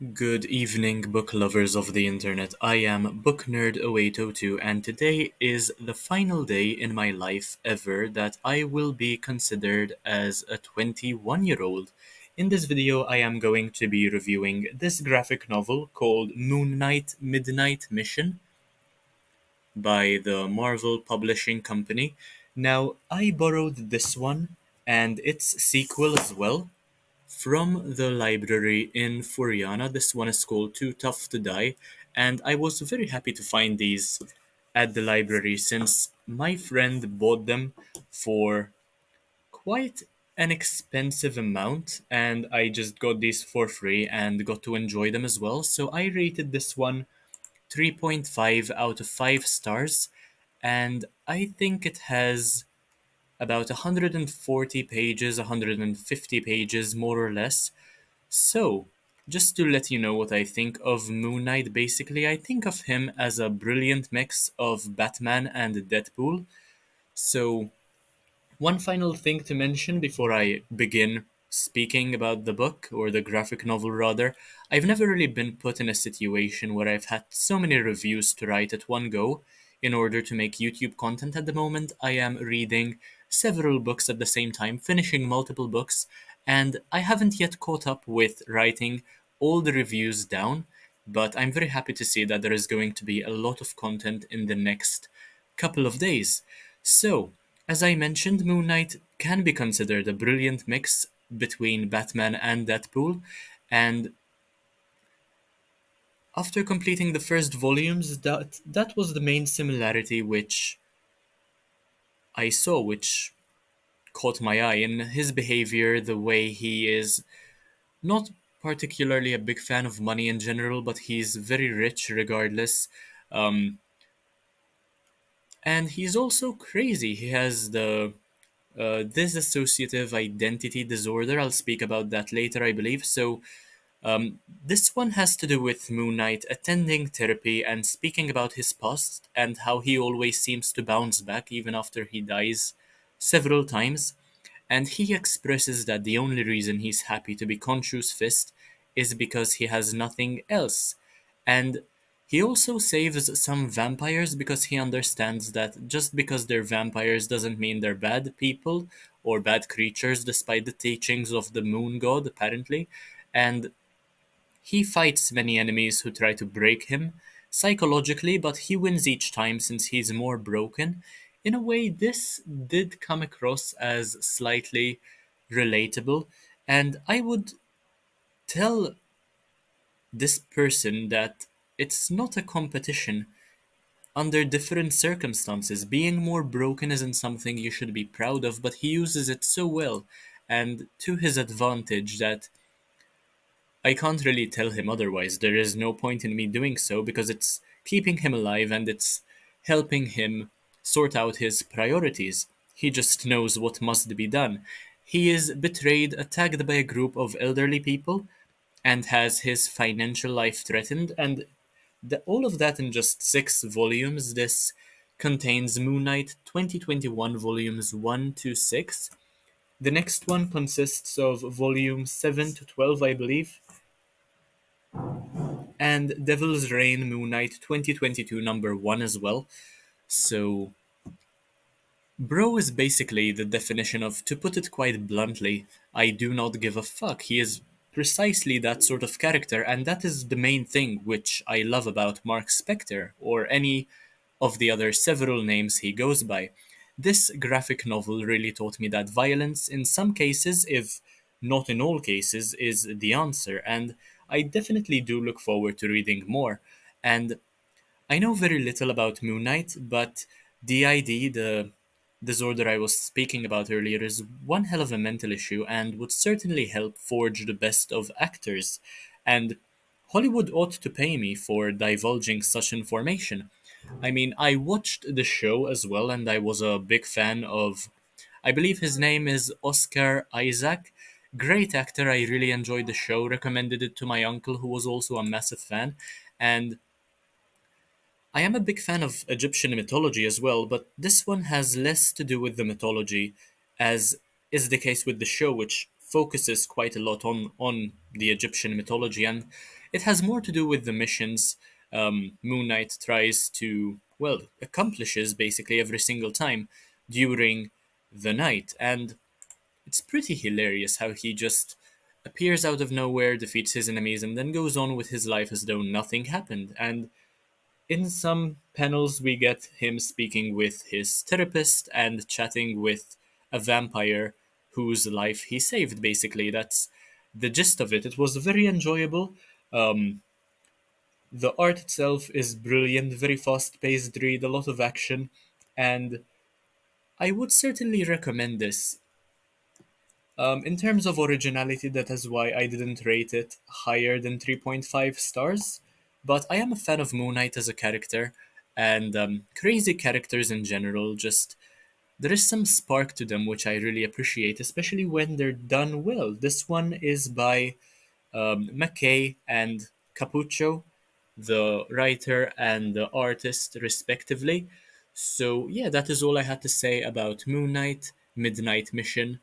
Good evening, book lovers of the internet. I am Book Nerd 0802, and today is the final day in my life ever that I will be considered as a 21-year-old. In this video, I am going to be reviewing this graphic novel called Moon Knight Midnight Mission by the Marvel Publishing Company. Now, I borrowed this one and its sequel as well from the library in Furiana. This one is called Too Tough to Die, and I was very happy to find these at the library since my friend bought them for quite an expensive amount, and I just got these for free and got to enjoy them as well. So I rated this one 3.5 out of 5 stars, and I think it has about 140 pages, 150 pages, more or less. So, just to let you know what I think of Moon Knight, basically, I think of him as a brilliant mix of Batman and Deadpool. So, one final thing to mention before I begin speaking about the book, or the graphic novel rather. I've never really been put in a situation where I've had so many reviews to write at one go. In order to make YouTube content at the moment, I am reading several books at the same time, finishing multiple books, and I haven't yet caught up with writing all the reviews down, but I'm very happy to see that there is going to be a lot of content in the next couple of days. So, as I mentioned, Moon Knight can be considered a brilliant mix between Batman and Deadpool, and after completing the first volumes, that was the main similarity which I saw, which caught my eye in his behavior, the way he is not particularly a big fan of money in general, but he's very rich regardless. Um, and he's also crazy. He has the dissociative identity disorder. I'll speak about that later, I believe. So, this one has to do with Moon Knight attending therapy and speaking about his past and how he always seems to bounce back even after he dies several times. And he expresses that the only reason he's happy to be Khonshu's fist is because he has nothing else. And he also saves some vampires because he understands that just because they're vampires doesn't mean they're bad people or bad creatures, despite the teachings of the moon god, apparently. And he fights many enemies who try to break him psychologically, but he wins each time since he's more broken. In a way, this did come across as slightly relatable, and I would tell this person that it's not a competition. Under different circumstances, being more broken isn't something you should be proud of, but he uses it so well and to his advantage that I can't really tell him otherwise. There is no point in me doing so because it's keeping him alive and it's helping him sort out his priorities. He just knows what must be done. He is betrayed, attacked by a group of elderly people, and has his financial life threatened, and all of that in just 6 volumes. This contains Moon Knight 2021 volumes 1 to 6. The next one consists of volumes 7 to 12, I believe, and Devil's Reign Moon Knight 2022 number 1 as well. So, Bro is basically the definition of, to put it quite bluntly, I do not give a fuck. He is precisely that sort of character, and that is the main thing which I love about Mark Spector, or any of the other several names he goes by. This graphic novel really taught me that violence, in some cases, if not in all cases, is the answer, and I definitely do look forward to reading more. And I know very little about Moon Knight, but DID, the disorder I was speaking about earlier, is one hell of a mental issue and would certainly help forge the best of actors. And Hollywood ought to pay me for divulging such information. I mean, I watched the show as well, and I was a big fan of, I believe his name is Oscar Isaac. Great actor, I really enjoyed the show, recommended it to my uncle, who was also a massive fan. And I am a big fan of Egyptian mythology as well, but this one has less to do with the mythology, as is the case with the show, which focuses quite a lot on the Egyptian mythology. And it has more to do with the missions Moon Knight tries to, well, accomplishes basically every single time during the night. And it's pretty hilarious how he just appears out of nowhere, defeats his enemies, and then goes on with his life as though nothing happened. And in some panels, we get him speaking with his therapist and chatting with a vampire whose life he saved, basically. That's the gist of it. It was very enjoyable. Um, the art itself is brilliant, very fast paced read, a lot of action, and I would certainly recommend this. In terms of originality, that is why I didn't rate it higher than 3.5 stars. But I am a fan of Moon Knight as a character, and crazy characters in general. Just there is some spark to them which I really appreciate, especially when they're done well. This one is by MacKay and Cappuccio, the writer and the artist, respectively. So, yeah, that is all I had to say about Moon Knight Midnight Mission.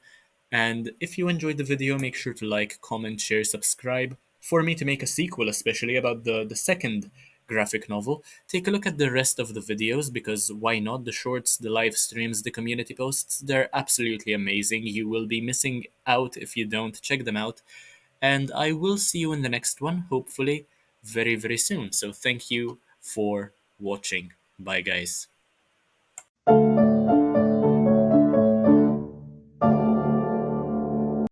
And if you enjoyed the video, make sure to like, comment, share, subscribe. For me to make a sequel, especially about the second graphic novel, take a look at the rest of the videos because why not? The shorts, the live streams, the community posts, they're absolutely amazing. You will be missing out if you don't check them out. And I will see you in the next one, hopefully very, very soon. So thank you for watching. Bye, guys.